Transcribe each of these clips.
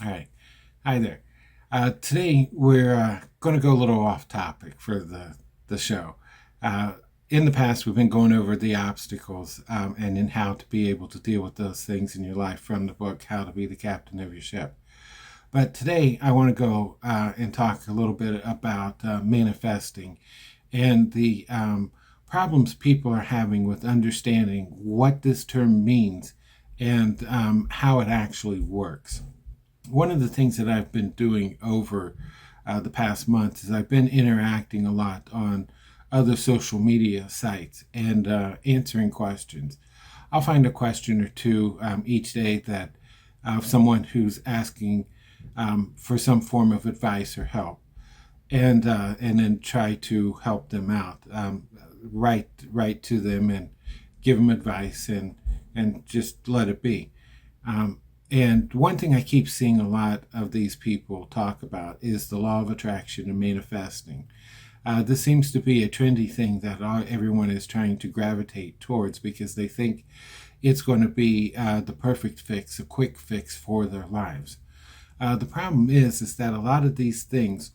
All right. Hi there. Today we're going to go a little off topic for the show. Uh, in the past, we've been going over the obstacles and in how to be able to deal with those things in your life from the book How to Be the Captain of Your Ship. But today I want to go and talk a little bit about manifesting and the problems people are having with understanding what this term means and how it actually works. One of the things that I've been doing over the past month is I've been interacting a lot on other social media sites and answering questions. I'll find a question or two each day that someone who's asking for some form of advice or help, and then try to help them out, write to them and give them advice and just let it be. And one thing I keep seeing a lot of these people talk about is the law of attraction and manifesting. This seems to be a trendy thing that everyone is trying to gravitate towards because they think it's going to be the perfect fix, a quick fix for their lives. The problem is that a lot of these things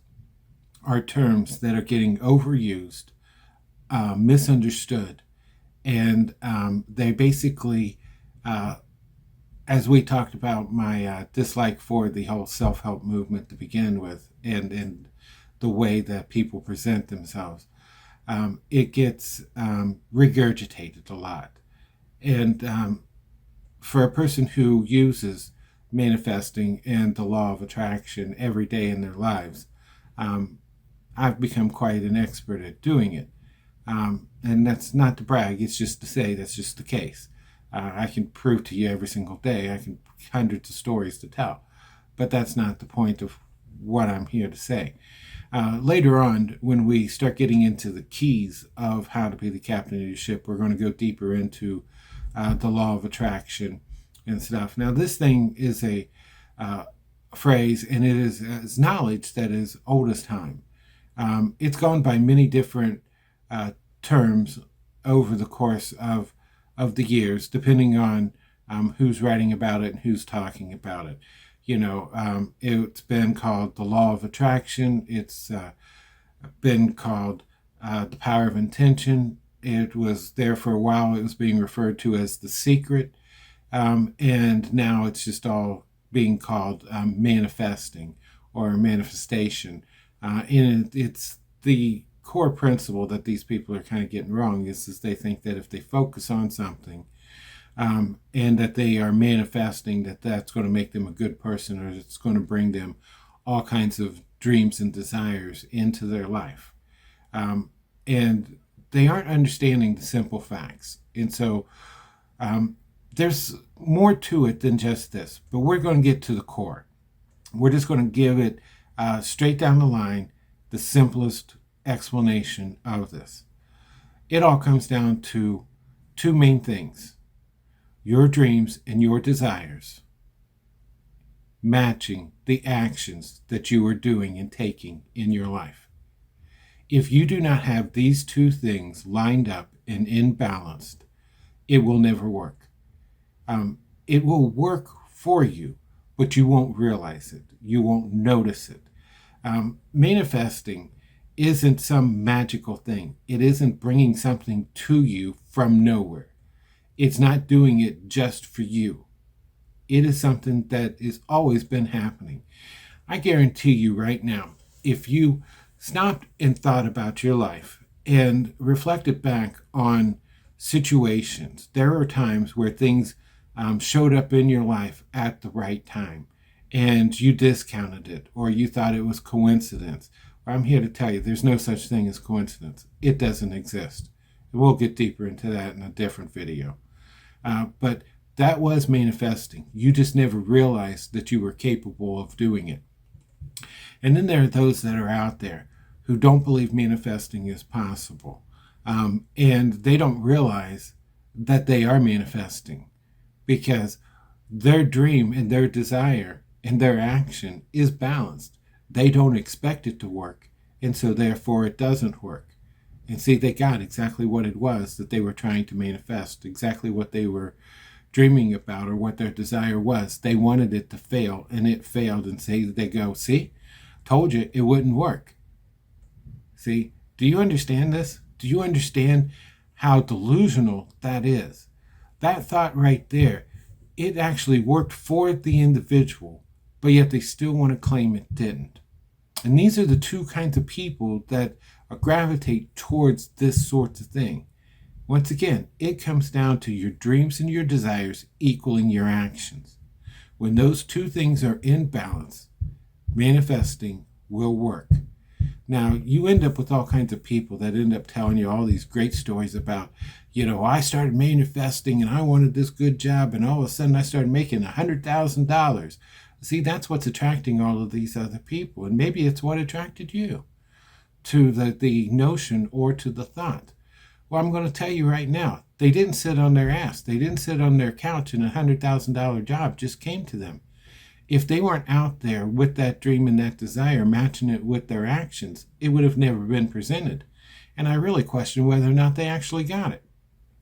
are terms that are getting overused, misunderstood, and they basically, as we talked about my dislike for the whole self-help movement to begin with, and the way that people present themselves, it gets regurgitated a lot. And for a person who uses manifesting and the law of attraction every day in their lives, um, I've become quite an expert at doing it. And that's not to brag, it's just to say that's just the case. I can prove to you every single day, I can hundreds of stories to tell, but that's not the point of what I'm here to say. Later on, when we start getting into the keys of how to be the captain of your ship, we're going to go deeper into the law of attraction and stuff. Now, this thing is a phrase, and it is knowledge that is old as time. It's gone by many different terms over the course of the years, depending on who's writing about it and who's talking about it. It's been called the law of attraction. It's been called the power of intention. It was there for a while. It was being referred to as the secret. And now it's just all being called manifesting or manifestation. And it's the core principle that these people are kind of getting wrong is they think that if they focus on something and that they are manifesting, that's going to make them a good person, or it's going to bring them all kinds of dreams and desires into their life. And they aren't understanding the simple facts. And so there's more to it than just this, but we're going to get to the core. We're just going to give it straight down the line, the simplest explanation of this. It all comes down to two main things: your dreams and your desires matching the actions that you are doing and taking in your life. If you do not have these two things lined up and in balanced, it will never work. It will work for you, but you won't realize it. You won't notice it. Manifesting isn't some magical thing. It isn't bringing something to you from nowhere. It's not doing it just for you. It is something that has always been happening. I guarantee you right now, if you stopped and thought about your life and reflected back on situations, there are times where things showed up in your life at the right time and you discounted it, or you thought it was coincidence. I'm here to tell you there's no such thing as coincidence. It doesn't exist. We'll get deeper into that in a different video. But that was manifesting. You just never realized that you were capable of doing it. And then there are those that are out there who don't believe manifesting is possible. And they don't realize that they are manifesting because their dream and their desire and their action is balanced. They don't expect it to work, and so therefore it doesn't work. And see, they got exactly what it was that they were trying to manifest, exactly what they were dreaming about or what their desire was. They wanted it to fail, and it failed, and they go, see, told you it wouldn't work. See, do you understand this? Do you understand how delusional that is? That thought right there, it actually worked for the individual, but yet they still want to claim it didn't. And these are the two kinds of people that gravitate towards this sort of thing. Once again, it comes down to your dreams and your desires equaling your actions. When those two things are in balance, manifesting will work. Now, you end up with all kinds of people that end up telling you all these great stories about, I started manifesting and I wanted this good job, and all of a sudden I started making $100,000. See, that's what's attracting all of these other people. And maybe it's what attracted you to the notion or to the thought. Well, I'm going to tell you right now, they didn't sit on their ass. They didn't sit on their couch and a $100,000 job just came to them. If they weren't out there with that dream and that desire, matching it with their actions, it would have never been presented. And I really question whether or not they actually got it.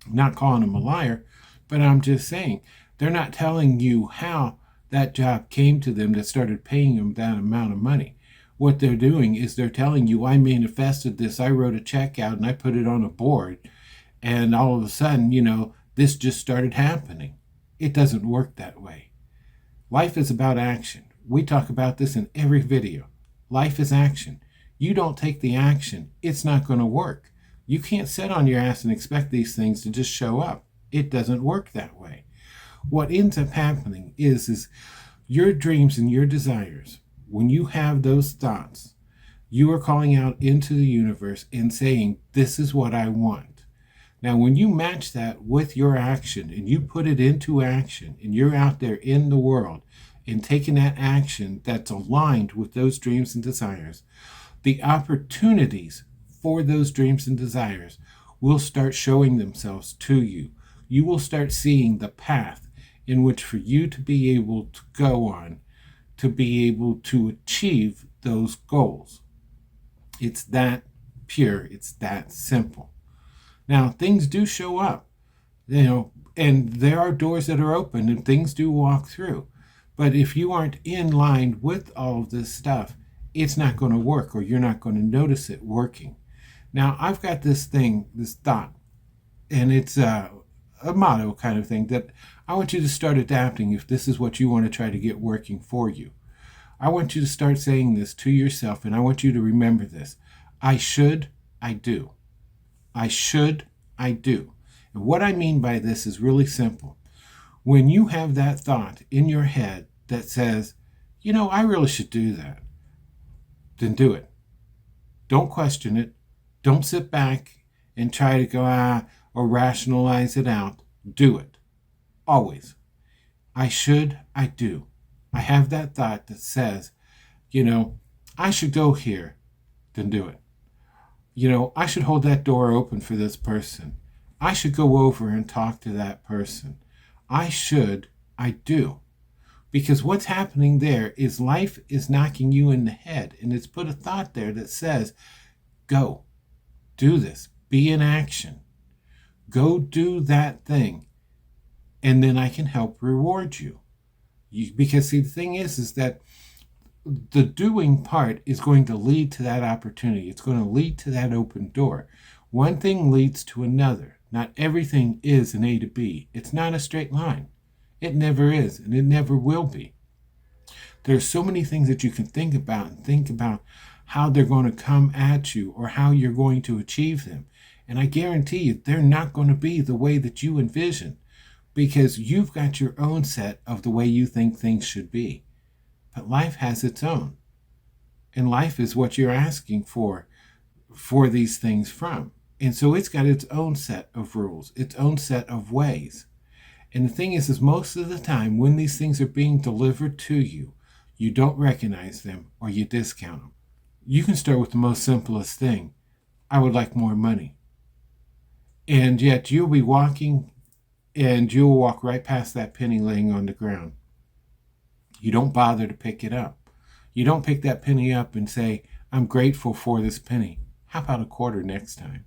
I'm not calling them a liar, but I'm just saying they're not telling you how that job came to them that started paying them that amount of money. What they're doing is they're telling you, I manifested this, I wrote a check out and I put it on a board, and all of a sudden, this just started happening. It doesn't work that way. Life is about action. We talk about this in every video. Life is action. You don't take the action, it's not going to work. You can't sit on your ass and expect these things to just show up. It doesn't work that way. What ends up happening is your dreams and your desires, when you have those thoughts, you are calling out into the universe and saying, this is what I want. Now, when you match that with your action and you put it into action and you're out there in the world and taking that action that's aligned with those dreams and desires, the opportunities for those dreams and desires will start showing themselves to you. You will start seeing the path in which for you to be able to go on, to be able to achieve those goals. It's that pure. It's that simple. Now, things do show up, and there are doors that are open and things do walk through. But if you aren't in line with all of this stuff, it's not going to work, or you're not going to notice it working. Now, I've got this thought, and it's a motto kind of thing that I want you to start adapting if this is what you want to try to get working for you. I want you to start saying this to yourself, and I want you to remember this. I should, I do. I should, I do. And what I mean by this is really simple. When you have that thought in your head that says, I really should do that, then do it. Don't question it. Don't sit back and try to go or rationalize it out. Do it. Always. I should, I do. I have that thought that says, I should go here, then do it. I should hold that door open for this person. I should go over and talk to that person. I should, I do. Because what's happening there is life is knocking you in the head, and it's put a thought there that says, go, do this, be in action. Go do that thing, and then I can help reward you. Because see, the thing is that the doing part is going to lead to that opportunity. It's going to lead to that open door. One thing leads to another. Not everything is an A to B. It's not a straight line. It never is, and it never will be. There's so many things that you can think about how they're going to come at you or how you're going to achieve them. And I guarantee you, they're not going to be the way that you envision, because you've got your own set of the way you think things should be. But life has its own. And life is what you're asking for these things from. And so it's got its own set of rules, its own set of ways. And the thing is most of the time when these things are being delivered to you, you don't recognize them or you discount them. You can start with the most simplest thing. I would like more money. And yet you'll be walking and you'll walk right past that penny laying on the ground. You don't bother to pick it up. You don't pick that penny up and say, I'm grateful for this penny. How about a quarter next time?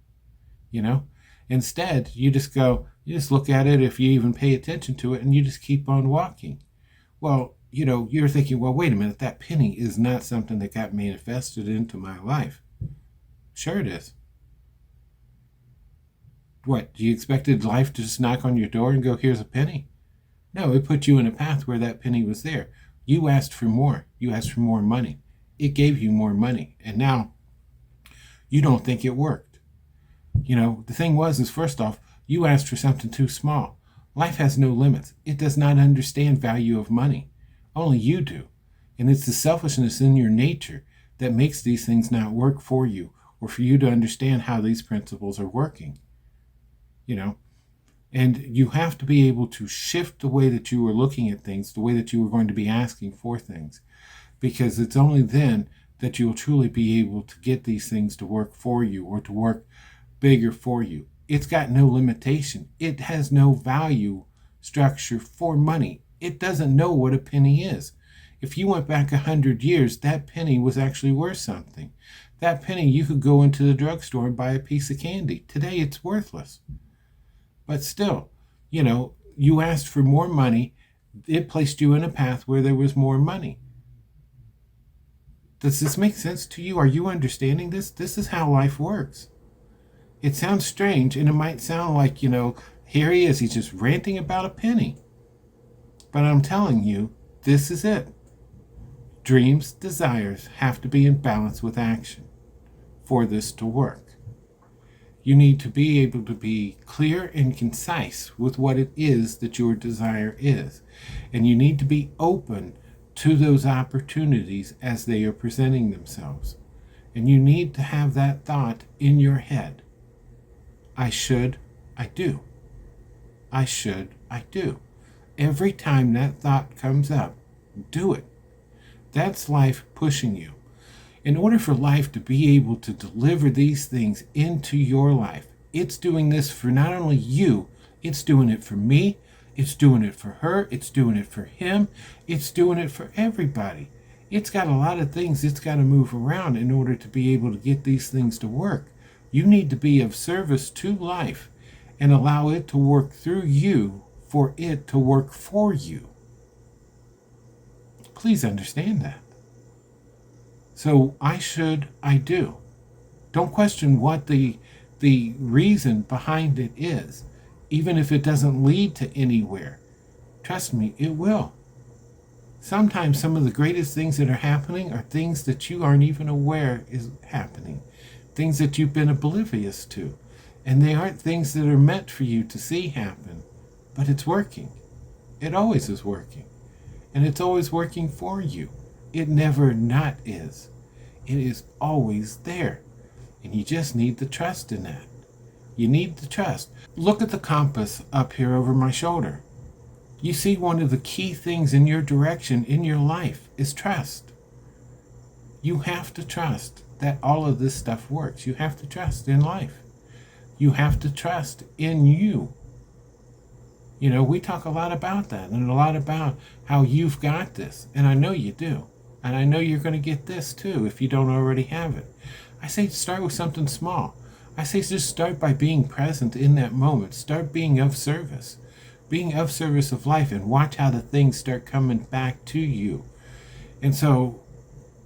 Instead, you just go, You just look at it if you even pay attention to it, and you just keep on walking. Well, you're thinking, well, wait a minute, that penny is not something that got manifested into my life. Sure it is. What, do you expected life to just knock on your door and go, here's a penny? No, it put you in a path where that penny was there. You asked for more. You asked for more money. It gave you more money. And now you don't think it worked. The thing is first off, you asked for something too small. Life has no limits. It does not understand value of money. Only you do. And it's the selfishness in your nature that makes these things not work for you, or for you to understand how these principles are working. And you have to be able to shift the way that you were looking at things, the way that you were going to be asking for things, because it's only then that you will truly be able to get these things to work for you, or to work bigger for you. It's got no limitation. It has no value structure for money. It doesn't know what a penny is. If you went back 100 years, that penny was actually worth something. That penny, you could go into the drugstore and buy a piece of candy. Today, it's worthless. But still, you asked for more money. It placed you in a path where there was more money. Does this make sense to you? Are you understanding this? This is how life works. It sounds strange, and it might sound like, here he is. He's just ranting about a penny. But I'm telling you, this is it. Dreams, desires have to be in balance with action for this to work. You need to be able to be clear and concise with what it is that your desire is. And you need to be open to those opportunities as they are presenting themselves. And you need to have that thought in your head. I should, I do. I should, I do. Every time that thought comes up, do it. That's life pushing you. In order for life to be able to deliver these things into your life, it's doing this for not only you, it's doing it for me, it's doing it for her, it's doing it for him, it's doing it for everybody. It's got a lot of things it's got to move around in order to be able to get these things to work. You need to be of service to life and allow it to work through you for it to work for you. Please understand that. So I should, I do. Don't question what the reason behind it is, even if it doesn't lead to anywhere. Trust me, it will. Sometimes some of the greatest things that are happening are things that you aren't even aware is happening, things that you've been oblivious to, and they aren't things that are meant for you to see happen, but it's working. It always is working, and it's always working for you. It never not is. It is always there. And you just need the trust in that. You need the trust. Look at the compass up here over my shoulder. You see, one of the key things in your direction in your life is trust. You have to trust that all of this stuff works. You have to trust in life. You have to trust in you. We talk a lot about that, and a lot about how you've got this. And I know you do. And I know you're going to get this too if you don't already have it. I say start with something small. I say just start by being present in that moment. Start being of service. Being of service of life, and watch how the things start coming back to you. And so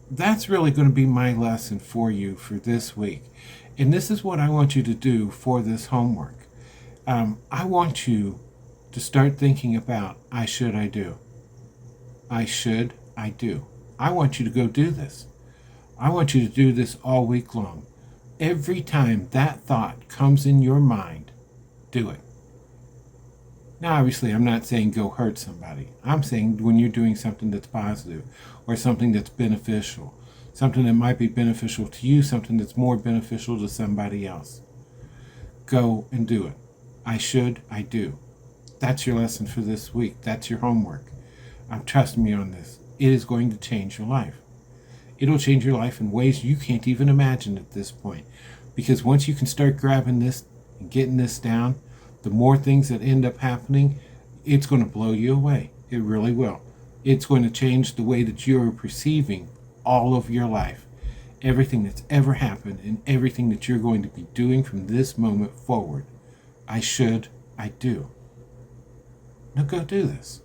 that's really going to be my lesson for you for this week. And this is what I want you to do for this homework. I want you to start thinking about I should, I do. I should, I do. I want you to go do this. I want you to do this all week long. Every time that thought comes in your mind, do it. Now, obviously, I'm not saying go hurt somebody. I'm saying when you're doing something that's positive or something that's beneficial, something that might be beneficial to you, something that's more beneficial to somebody else. Go and do it. I should, I do. That's your lesson for this week. That's your homework. Trust me on this. It is going to change your life. It'll change your life in ways you can't even imagine at this point. Because once you can start grabbing this and getting this down, the more things that end up happening, it's going to blow you away. It really will. It's going to change the way that you're perceiving all of your life. Everything that's ever happened and everything that you're going to be doing from this moment forward. I should, I do. Now go do this.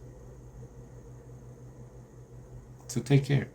So take care.